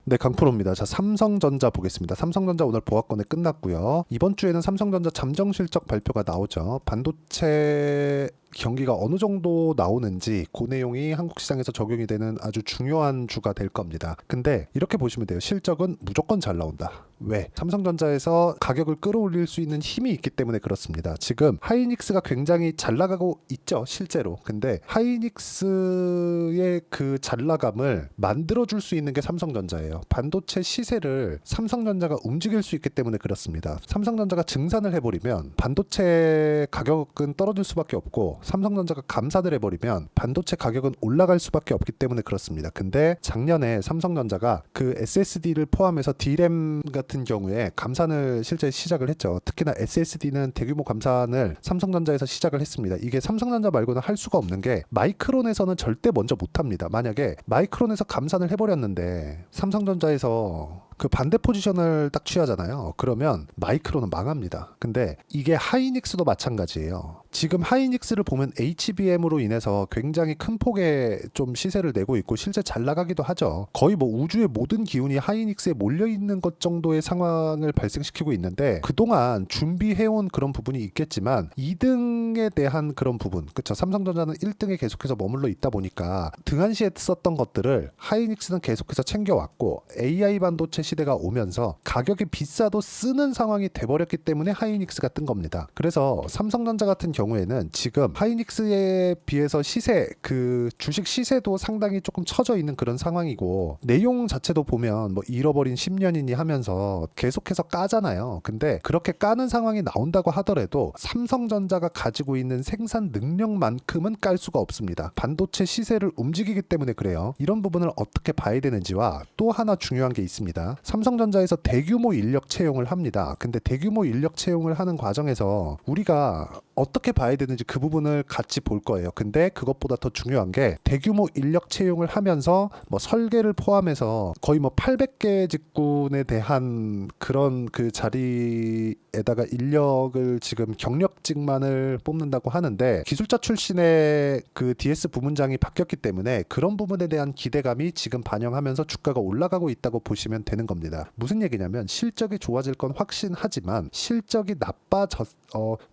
네, 강프로입니다. 자, 삼성전자 보겠습니다. 삼성전자 오늘 보합권에 끝났고요. 이번 주에는 삼성전자 잠정 실적 발표가 나오죠. 반도체 경기가 어느 정도 나오는지 그 내용이 한국 시장에서 적용이 되는 아주 중요한 주가 될 겁니다. 근데 이렇게 보시면 돼요. 실적은 무조건 잘 나온다. 왜? 삼성전자에서 가격을 끌어올릴 수 있는 힘이 있기 때문에 그렇습니다. 지금 하이닉스가 굉장히 잘 나가고 있죠, 실제로. 근데 하이닉스의 그 잘 나감을 만들어줄 수 있는 게 삼성전자예요. 반도체 시세를 삼성전자가 움직일 수 있기 때문에 그렇습니다. 삼성전자가 증산을 해버리면 반도체 가격은 떨어질 수밖에 없고, 삼성전자가 감산을 해버리면 반도체 가격은 올라갈 수밖에 없기 때문에 그렇습니다. 근데 작년에 삼성전자가 그 SSD를 포함해서 D램 같은 경우에 감산을 실제 시작을 했죠. 특히나 SSD는 대규모 감산을 삼성전자에서 시작을 했습니다. 이게 삼성전자 말고는 할 수가 없는 게, 마이크론에서는 절대 먼저 못합니다. 만약에 마이크론에서 감산을 해버렸는데 삼성전자에서 그 반대 포지션을 딱 취하잖아요. 그러면 마이크론은 망합니다. 근데 이게 하이닉스도 마찬가지예요. 지금 하이닉스를 보면 HBM으로 인해서 굉장히 큰 폭의 좀 시세를 내고 있고 실제 잘 나가기도 하죠. 거의 뭐 우주의 모든 기운이 하이닉스에 몰려있는 것 정도의 상황을 발생시키고 있는데, 그동안 준비해온 그런 부분이 있겠지만 2등에 대한 그런 부분, 그쵸? 삼성전자는 1등에 계속해서 머물러 있다 보니까 등한시에 썼던 것들을 하이닉스는 계속해서 챙겨왔고, AI 반도체 시대가 오면서 가격이 비싸도 쓰는 상황이 돼버렸기 때문에 하이닉스가 뜬 겁니다. 그래서 삼성전자 같은 경우에는 지금 하이닉스에 비해서 시세, 그 주식 시세도 상당히 조금 처져 있는 그런 상황이고, 내용 자체도 보면 뭐 잃어버린 10년이니 하면서 계속해서 까잖아요. 근데 그렇게 까는 상황이 나온다고 하더라도 삼성전자가 가지고 있는 생산 능력만큼은 깔 수가 없습니다. 반도체 시세를 움직이기 때문에 그래요. 이런 부분을 어떻게 봐야 되는지와, 또 하나 중요한 게 있습니다. 삼성전자에서 대규모 인력 채용을 합니다. 근데 대규모 인력 채용을 하는 과정에서 우리가 어떻게 봐야 되는지 그 부분을 같이 볼 거예요. 근데 그것보다 더 중요한 게, 대규모 인력 채용을 하면서 뭐 설계를 포함해서 거의 뭐 800개 직군에 대한 그런 그 자리에다가 인력을 지금 경력직만을 뽑는다고 하는데, 기술자 출신의 그 DS 부문장이 바뀌었기 때문에 그런 부분에 대한 기대감이 지금 반영하면서 주가가 올라가고 있다고 보시면 되는 겁니다. 무슨 얘기냐면, 실적이 좋아질 건 확신하지만 실적이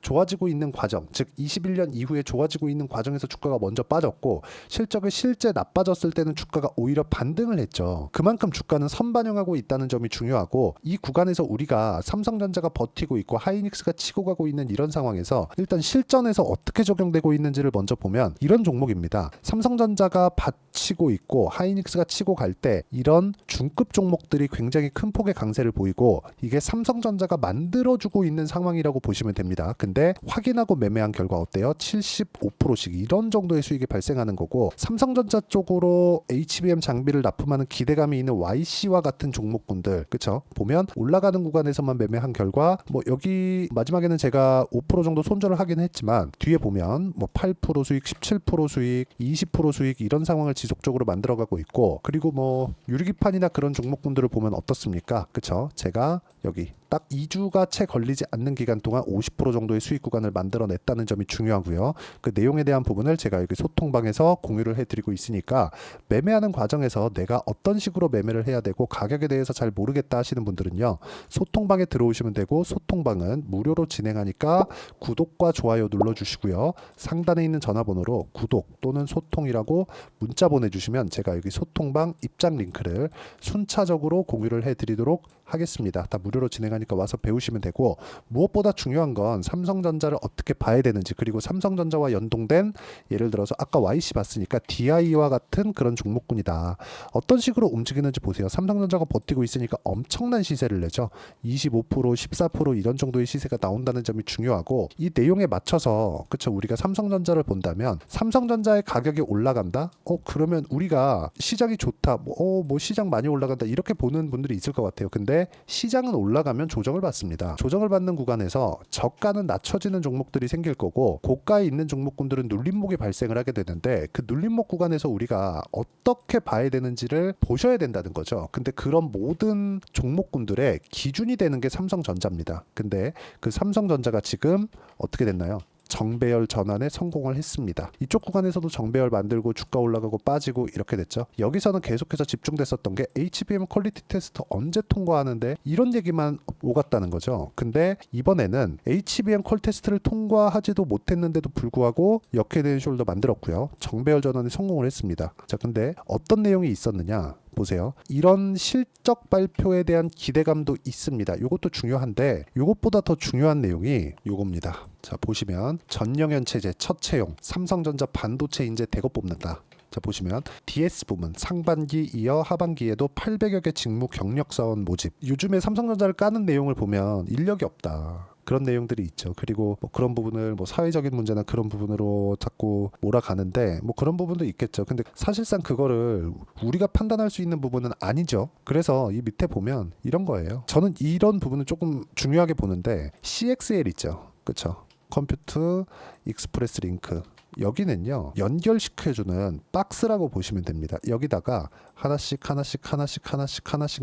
좋아지고 있는 과정, 즉 21년 이후에 좋아지고 있는 과정에서 주가가 먼저 빠졌고, 실적이 실제 나빠졌을 때는 주가가 오히려 반등을 했죠. 그만큼 주가는 선반영하고 있다는 점이 중요하고, 이 구간에서 우리가 삼성전자가 버티고 있고 하이닉스가 치고 가고 있는 이런 상황에서 일단 실전에서 어떻게 적용되고 있는지를 먼저 보면 이런 종목입니다. 삼성전자가 받치고 있고 하이닉스가 치고 갈 때 이런 중급 종목들이 굉장히 큰 폭의 강세를 보이고, 이게 삼성전자가 만들어주고 있는 상황이라고 보시면 됩니다. 근데 확인하고 매매한 결과 어때요? 75%씩 이런 정도의 수익이 발생하는 거고, 삼성전자 쪽으로 HBM 장비를 납품하는 기대감이 있는 YC와 같은 종목군들, 그쵸? 보면 올라가는 구간에서만 매매한 결과, 뭐 여기 마지막에는 제가 5% 정도 손절을 하긴 했지만, 뒤에 보면 뭐 8% 수익, 17% 수익, 20% 수익 이런 상황을 지속적으로 만들어가고 있고, 그리고 뭐 유리기판이나 그런 종목군들을 보면 어떻습니까? 그쵸? 제가 여기 딱 2주가 채 걸리지 않는 기간 동안 50% 정도의 수익 구간을 만들어냈다는 점이 중요하고요. 그 내용에 대한 부분을 제가 여기 소통방에서 공유를 해드리고 있으니까, 매매하는 과정에서 내가 어떤 식으로 매매를 해야 되고 가격에 대해서 잘 모르겠다 하시는 분들은요, 소통방에 들어오시면 되고, 소통방은 무료로 진행하니까 구독과 좋아요 눌러주시고요. 상단에 있는 전화번호로 구독 또는 소통이라고 문자 보내주시면 제가 여기 소통방 입장 링크를 순차적으로 공유를 해드리도록 하겠습니다. 다 무료로 진행하니까 와서 배우시면 되고, 무엇보다 중요한 건 삼성전자를 어떻게 봐야 되는지, 그리고 삼성전자와 연동된, 예를 들어서 아까 YC 봤으니까 DI와 같은 그런 종목군이다. 어떤 식으로 움직이는지 보세요. 삼성전자가 버티고 있으니까 엄청난 시세를 내죠. 25%, 14% 이런 정도의 시세가 나온다는 점이 중요하고, 이 내용에 맞춰서, 그쵸, 우리가 삼성전자를 본다면 삼성전자의 가격이 올라간다? 그러면 우리가 시장이 좋다, 뭐 시장 많이 올라간다 이렇게 보는 분들이 있을 것 같아요. 근데 시장은 올라가면 조정을 받습니다. 조정을 받는 구간에서 저가는 낮춰지는 종목들이 생길 거고, 고가에 있는 종목군들은 눌림목이 발생을 하게 되는데, 그 눌림목 구간에서 우리가 어떻게 봐야 되는지를 보셔야 된다는 거죠. 근데 그런 모든 종목군들의 기준이 되는 게 삼성전자입니다. 근데 그 삼성전자가 지금 어떻게 됐나요? 정배열 전환에 성공을 했습니다. 이쪽 구간에서도 정배열 만들고 주가 올라가고 빠지고 이렇게 됐죠. 여기서는 계속해서 집중됐었던 게 HBM 퀄리티 테스트 언제 통과하는데 이런 얘기만 오갔다는 거죠. 근데 이번에는 HBM 퀄 테스트를 통과하지도 못했는데도 불구하고 역헤드 숄더 만들었고요. 정배열 전환에 성공을 했습니다. 자, 근데 어떤 내용이 있었느냐? 보세요. 이런 실적 발표에 대한 기대감도 있습니다. 이것도 중요한데 이것보다 더 중요한 내용이 이겁니다. 자, 보시면 전영현 체제 첫 채용 삼성전자 반도체 인재 대거 뽑는다. 자, 보시면 DS 부문 상반기 이어 하반기에도 800여 개 직무 경력 사원 모집. 요즘에 삼성전자를 까는 내용을 보면 인력이 없다. 그런 내용들이 있죠. 그리고 뭐 그런 부분을 뭐 사회적인 문제나 그런 부분으로 자꾸 몰아가는데 뭐 그런 부분도 있겠죠. 근데 사실상 그거를 우리가 판단할 수 있는 부분은 아니죠. 그래서 이 밑에 보면 이런 거예요. 저는 이런 부분을 조금 중요하게 보는데 CXL 있죠. 그렇죠. 컴퓨트 익스프레스 링크. 여기는요 연결시켜주는 박스라고 보시면 됩니다. 여기다가 하나씩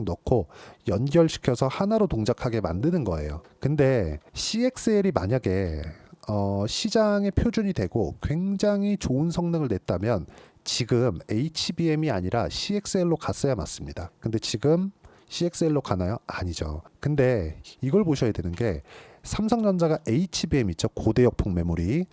넣고 연결시켜서 하나로 동작하게 만드는 거예요. 근데 CXL이 만약에 시장의 표준이 되고 굉장히 좋은 성능을 냈다면 지금 HBM이 아니라 CXL로 갔어야 맞습니다. 근데 지금 CXL로 가나요? 아니죠. 근데 이걸 보셔야 되는 게 삼성전자가 HBM 있죠. 고대역폭 메모리.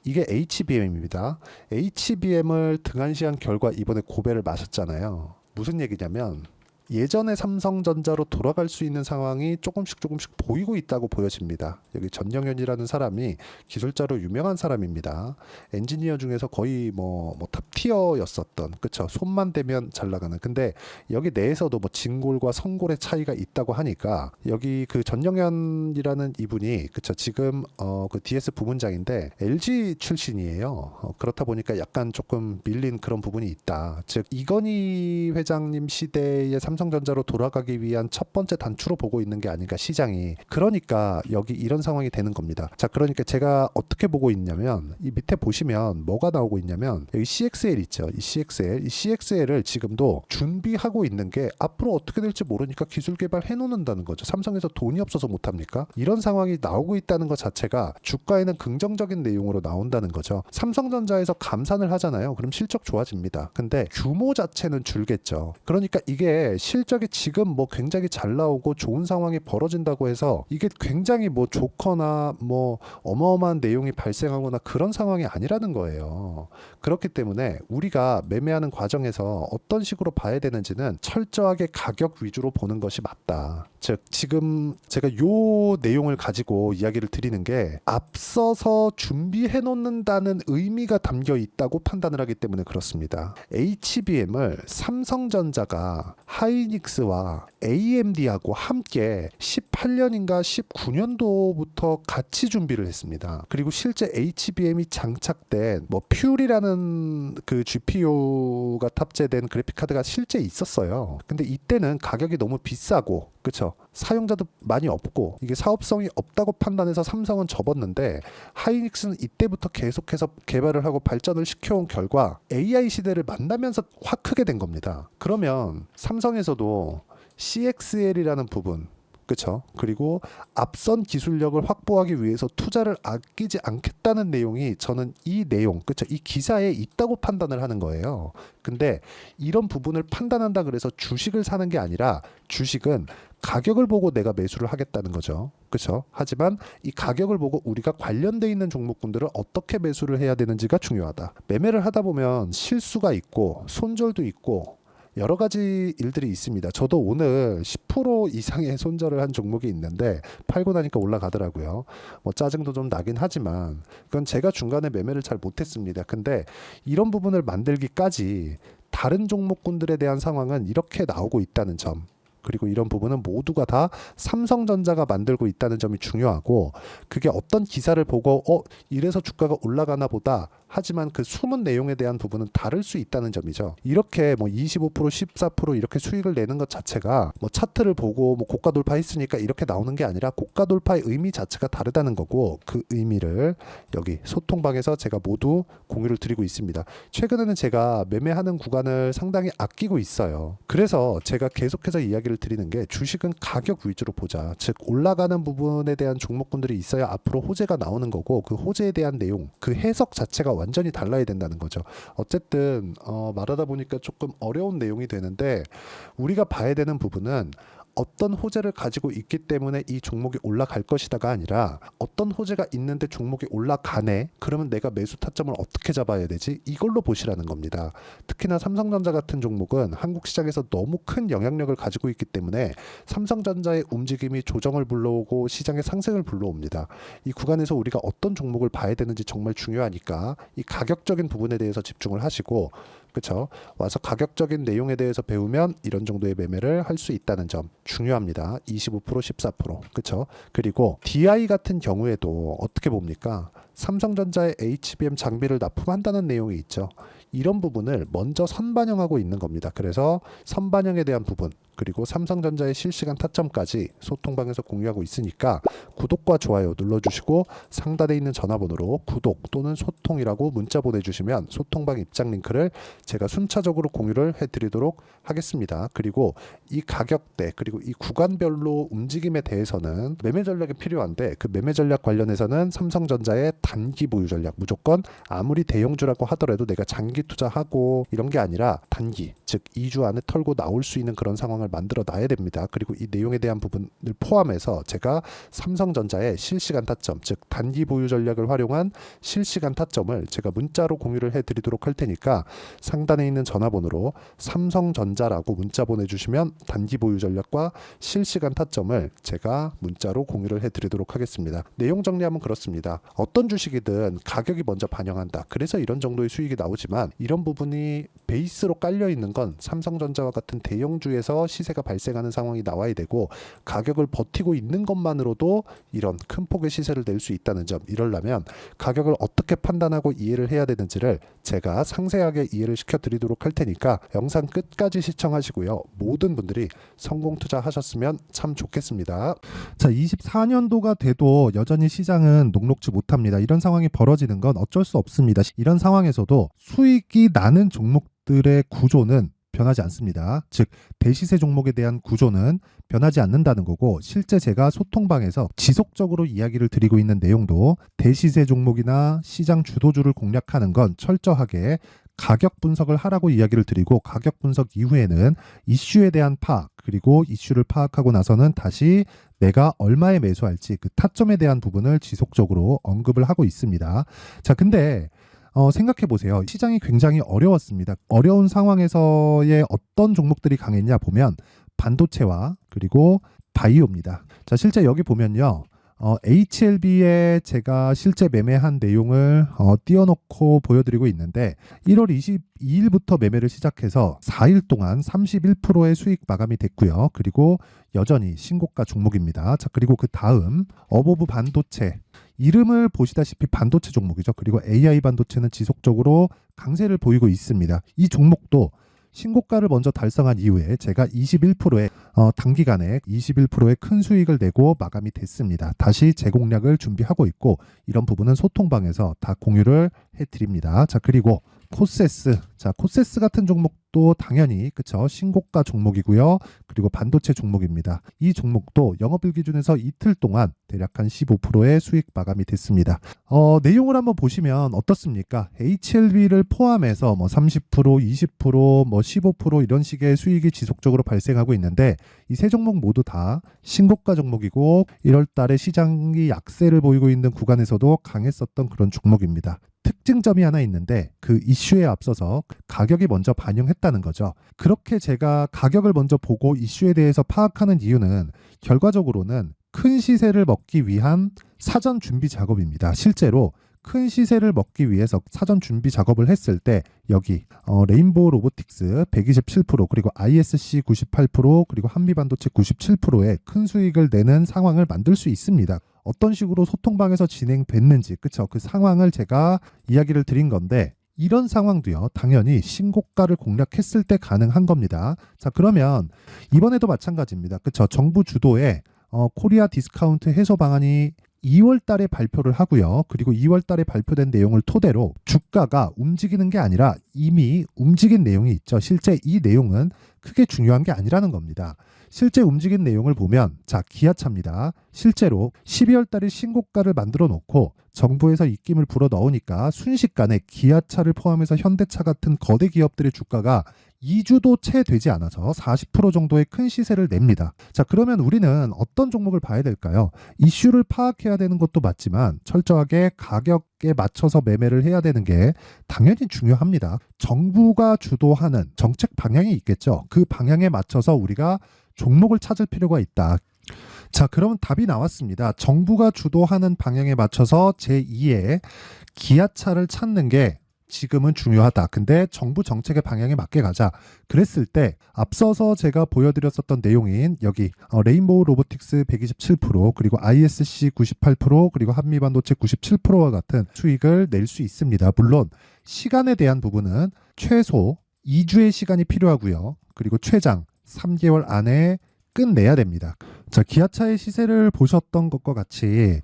이게 HBM입니다. HBM을 등한시한 결과 이번에 고배를 마셨잖아요. 무슨 얘기냐면 예전의 삼성전자로 돌아갈 수 있는 상황이 조금씩 보이고 있다고 보여집니다. 여기 전영현이라는 사람이 기술자로 유명한 사람입니다. 엔지니어 중에서 거의 뭐 탑티어였었던, 그쵸? 손만 대면 잘 나가는. 근데 여기 내에서도 뭐 진골과 성골의 차이가 있다고 하니까 여기 그 전영현이라는 이분이, 그쵸? 지금 그 DS 부문장인데 LG 출신이에요. 그렇다 보니까 약간 조금 밀린 그런 부분이 있다. 즉 이건희 회장님 시대의 삼성전자로 돌아가기 위한 첫 번째 단추로 보고 있는 게 아닌가 시장이. 그러니까 여기 이런 상황이 되는 겁니다. 자, 그러니까 제가 어떻게 보고 있냐면 이 밑에 보시면 뭐가 나오고 있냐면 여기 CXL 있죠. 이 CXL을 지금도 준비하고 있는 게 앞으로 어떻게 될지 모르니까 기술 개발해 놓는다는 거죠. 삼성에서 돈이 없어서 못합니까? 이런 상황이 나오고 있다는 것 자체가 주가에는 긍정적인 내용으로 나온다는 거죠. 삼성전자에서 감산을 하잖아요. 그럼 실적 좋아집니다. 근데 규모 자체는 줄겠죠. 그러니까 이게 실적이 지금 뭐 굉장히 잘 나오고 좋은 상황이 벌어진다고 해서 이게 굉장히 뭐 좋거나 뭐 어마어마한 내용이 발생하거나 그런 상황이 아니라는 거예요. 그렇기 때문에 우리가 매매하는 과정에서 어떤 식으로 봐야 되는지는 철저하게 가격 위주로 보는 것이 맞다. 즉 지금 제가 요 내용을 가지고 이야기를 드리는 게 앞서서 준비해 놓는다는 의미가 담겨 있다고 판단을 하기 때문에 그렇습니다. HBM을 삼성전자가 하이닉스와 AMD하고 함께 18년인가 19년도부터 같이 준비를 했습니다. 그리고 실제 HBM이 장착된 뭐 퓨리라는 그 GPU가 탑재된 그래픽 카드가 실제 있었어요. 근데 이때는 가격이 너무 비싸고, 그쵸? 사용자도 많이 없고 이게 사업성이 없다고 판단해서 삼성은 접었는데 하이닉스는 이때부터 계속해서 개발을 하고 발전을 시켜온 결과 AI 시대를 만나면서 확 크게 된 겁니다. 그러면 삼성에서도 CXL이라는 부분, 그쵸? 그리고 앞선 기술력을 확보하기 위해서 투자를 아끼지 않겠다는 내용이 저는 이 내용, 그쵸? 이 기사에 있다고 판단을 하는 거예요. 근데 이런 부분을 판단한다 그래서 주식을 사는 게 아니라 주식은 가격을 보고 내가 매수를 하겠다는 거죠. 그렇죠? 하지만 이 가격을 보고 우리가 관련돼 있는 종목군들을 어떻게 매수를 해야 되는지가 중요하다. 매매를 하다 보면 실수가 있고 손절도 있고 여러 가지 일들이 있습니다. 저도 오늘 10% 이상의 손절을 한 종목이 있는데 팔고 나니까 올라가더라고요. 뭐 짜증도 좀 나긴 하지만 그건 제가 중간에 매매를 잘 못했습니다. 근데 이런 부분을 만들기까지 다른 종목군들에 대한 상황은 이렇게 나오고 있다는 점, 그리고 이런 부분은 모두가 다 삼성전자가 만들고 있다는 점이 중요하고, 그게 어떤 기사를 보고 이래서 주가가 올라가나 보다 하지만 그 숨은 내용에 대한 부분은 다를 수 있다는 점이죠. 이렇게 뭐 25%, 14% 이렇게 수익을 내는 것 자체가 뭐 차트를 보고 뭐 고가 돌파했으니까 이렇게 나오는 게 아니라 고가 돌파의 의미 자체가 다르다는 거고, 그 의미를 여기 소통방에서 제가 모두 공유를 드리고 있습니다. 최근에는 제가 매매하는 구간을 상당히 아끼고 있어요. 그래서 제가 계속해서 이야기를 드리는 게, 주식은 가격 위주로 보자. 즉 올라가는 부분에 대한 종목군들이 있어야 앞으로 호재가 나오는 거고, 그 호재에 대한 내용, 그 해석 자체가 완전히 달라야 된다는 거죠. 어쨌든 말하다 보니까 조금 어려운 내용이 되는데, 우리가 봐야 되는 부분은 어떤 호재를 가지고 있기 때문에 이 종목이 올라갈 것이다가 아니라, 어떤 호재가 있는데 종목이 올라가네? 그러면 내가 매수 타점을 어떻게 잡아야 되지? 이걸로 보시라는 겁니다. 특히나 삼성전자 같은 종목은 한국 시장에서 너무 큰 영향력을 가지고 있기 때문에 삼성전자의 움직임이 조정을 불러오고 시장의 상승을 불러옵니다. 이 구간에서 우리가 어떤 종목을 봐야 되는지 정말 중요하니까 이 가격적인 부분에 대해서 집중을 하시고, 그쵸? 와서 가격적인 내용에 대해서 배우면 이런 정도의 매매를 할 수 있다는 점 중요합니다. 25%, 14%. 그쵸? 그리고 DI 같은 경우에도 어떻게 봅니까? 삼성전자의 HBM 장비를 납품한다는 내용이 있죠. 이런 부분을 먼저 선반영하고 있는 겁니다. 그래서 선반영에 대한 부분, 그리고 삼성전자의 실시간 타점까지 소통방에서 공유하고 있으니까 구독과 좋아요 눌러주시고, 상단에 있는 전화번호로 구독 또는 소통이라고 문자 보내주시면 소통방 입장 링크를 제가 순차적으로 공유를 해드리도록 하겠습니다. 그리고 이 가격대, 그리고 이 구간별로 움직임에 대해서는 매매 전략이 필요한데, 그 매매 전략 관련해서는 삼성전자의 단기 보유 전략, 무조건 아무리 대형주라고 하더라도 내가 장기 투자하고 이런 게 아니라 단기, 즉 2주 안에 털고 나올 수 있는 그런 상황을 만들어 놔야 됩니다. 그리고 이 내용에 대한 부분을 포함해서 제가 삼성전자의 실시간 타점, 즉 단기 보유 전략을 활용한 실시간 타점을 제가 문자로 공유를 해드리도록 할 테니까, 상단에 있는 전화번호로 삼성전자라고 문자 보내주시면 단기 보유 전략과 실시간 타점을 제가 문자로 공유를 해드리도록 하겠습니다. 내용 정리하면 그렇습니다. 어떤 주식이든 가격이 먼저 반영한다. 그래서 이런 정도의 수익이 나오지만, 이런 부분이 베이스로 깔려 있는 건 삼성전자와 같은 대형주에서 시세가 발생하는 상황이 나와야 되고, 가격을 버티고 있는 것만으로도 이런 큰 폭의 시세를 낼 수 있다는 점, 이러려면 가격을 어떻게 판단하고 이해를 해야 되는지를 제가 상세하게 이해를 시켜드리도록 할 테니까 영상 끝까지 시청하시고요. 모든 분들이 성공 투자하셨으면 참 좋겠습니다. 자, 24년도가 돼도 여전히 시장은 녹록지 못합니다. 이런 상황이 벌어지는 건 어쩔 수 없습니다. 이런 상황에서도 수익이 나는 종목들의 구조는 변하지 않습니다. 즉 대시세 종목에 대한 구조는 변하지 않는다는 거고, 실제 제가 소통방에서 지속적으로 이야기를 드리고 있는 내용도, 대시세 종목이나 시장 주도주를 공략하는 건 철저하게 가격 분석을 하라고 이야기를 드리고, 가격 분석 이후에는 이슈에 대한 파악, 그리고 이슈를 파악하고 나서는 다시 내가 얼마에 매수할지 그 타점에 대한 부분을 지속적으로 언급을 하고 있습니다. 자, 근데 생각해 보세요. 시장이 굉장히 어려웠습니다. 어려운 상황에서의 어떤 종목들이 강했냐 보면 반도체와 그리고 바이오입니다. 자, 실제 여기 보면요. HLB에 제가 실제 매매한 내용을 띄워놓고 보여드리고 있는데, 1월 22일부터 매매를 시작해서 4일 동안 31%의 수익 마감이 됐고요. 그리고 여전히 신고가 종목입니다. 자, 그리고 그 다음 어보브 반도체, 이름을 보시다시피 반도체 종목이죠. 그리고 AI 반도체는 지속적으로 강세를 보이고 있습니다. 이 종목도 신고가를 먼저 달성한 이후에 제가 21%의 단기간에 21%의 큰 수익을 내고 마감이 됐습니다. 다시 재공략을 준비하고 있고, 이런 부분은 소통방에서 다 공유를 해드립니다. 자, 그리고 코세스, 자, 코세스 같은 종목도 당연히 그쵸, 신고가 종목이고요. 그리고 반도체 종목입니다. 이 종목도 영업일 기준에서 이틀 동안 대략 한 15%의 수익 마감이 됐습니다. 내용을 한번 보시면 어떻습니까? HLB를 포함해서 뭐 30%, 20%, 뭐 15% 이런 식의 수익이 지속적으로 발생하고 있는데, 이 세 종목 모두 다 신고가 종목이고, 1월 달에 시장이 약세를 보이고 있는 구간에서도 강했었던 그런 종목입니다. 특징점이 하나 있는데, 그 이슈에 앞서서 가격이 먼저 반영했다는 거죠. 그렇게 제가 가격을 먼저 보고 이슈에 대해서 파악하는 이유는 결과적으로는 큰 시세를 먹기 위한 사전 준비 작업입니다. 실제로 큰 시세를 먹기 위해서 사전 준비 작업을 했을 때 여기 레인보우 로보틱스 127%, 그리고 ISC 98%, 그리고 한미반도체 97%의 큰 수익을 내는 상황을 만들 수 있습니다. 어떤 식으로 소통방에서 진행됐는지, 그쵸? 그 상황을 제가 이야기를 드린 건데, 이런 상황도요, 당연히 신고가를 공략했을 때 가능한 겁니다. 자, 그러면 이번에도 마찬가지입니다. 그쵸? 정부 주도의 코리아 디스카운트 해소 방안이 2월 달에 발표를 하고요. 그리고 2월 달에 발표된 내용을 토대로 주가가 움직이는 게 아니라 이미 움직인 내용이 있죠. 실제 이 내용은 크게 중요한 게 아니라는 겁니다. 실제 움직인 내용을 보면, 자, 기아차입니다. 실제로 12월 달에 신고가를 만들어 놓고 정부에서 입김을 불어 넣으니까 순식간에 기아차를 포함해서 현대차 같은 거대 기업들의 주가가 2주도 채 되지 않아서 40% 정도의 큰 시세를 냅니다. 자, 그러면 우리는 어떤 종목을 봐야 될까요? 이슈를 파악해야 되는 것도 맞지만 철저하게 가격에 맞춰서 매매를 해야 되는 게 당연히 중요합니다. 정부가 주도하는 정책 방향이 있겠죠. 그 방향에 맞춰서 우리가 종목을 찾을 필요가 있다. 자, 그러면 답이 나왔습니다. 정부가 주도하는 방향에 맞춰서 제2의 기아차를 찾는 게 지금은 중요하다. 근데 정부 정책의 방향에 맞게 가자. 그랬을 때 앞서서 제가 보여드렸었던 내용인 여기 레인보우 로보틱스 127%, 그리고 ISC 98%, 그리고 한미반도체 97%와 같은 수익을 낼 수 있습니다. 물론 시간에 대한 부분은 최소 2주의 시간이 필요하고요. 그리고 최장 3개월 안에 끝내야 됩니다. 자, 기아차의 시세를 보셨던 것과 같이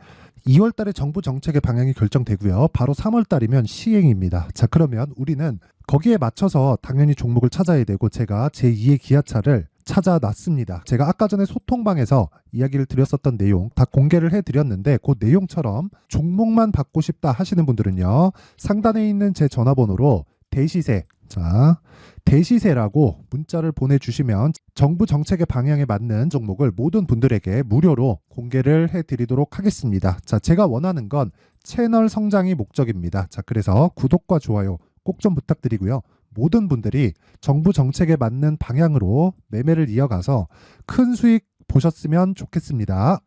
2월 달에 정부 정책의 방향이 결정되고요. 바로 3월 달이면 시행입니다. 자, 그러면 우리는 거기에 맞춰서 당연히 종목을 찾아야 되고, 제가 제2의 기아차를 찾아놨습니다. 제가 아까 전에 소통방에서 이야기를 드렸었던 내용 다 공개를 해드렸는데, 그 내용처럼 종목만 받고 싶다 하시는 분들은요, 상단에 있는 제 전화번호로 대시세, 자, 대시세라고 문자를 보내주시면 정부 정책의 방향에 맞는 종목을 모든 분들에게 무료로 공개를 해드리도록 하겠습니다. 자, 제가 원하는 건 채널 성장이 목적입니다. 자, 그래서 구독과 좋아요 꼭 좀 부탁드리고요. 모든 분들이 정부 정책에 맞는 방향으로 매매를 이어가서 큰 수익 보셨으면 좋겠습니다.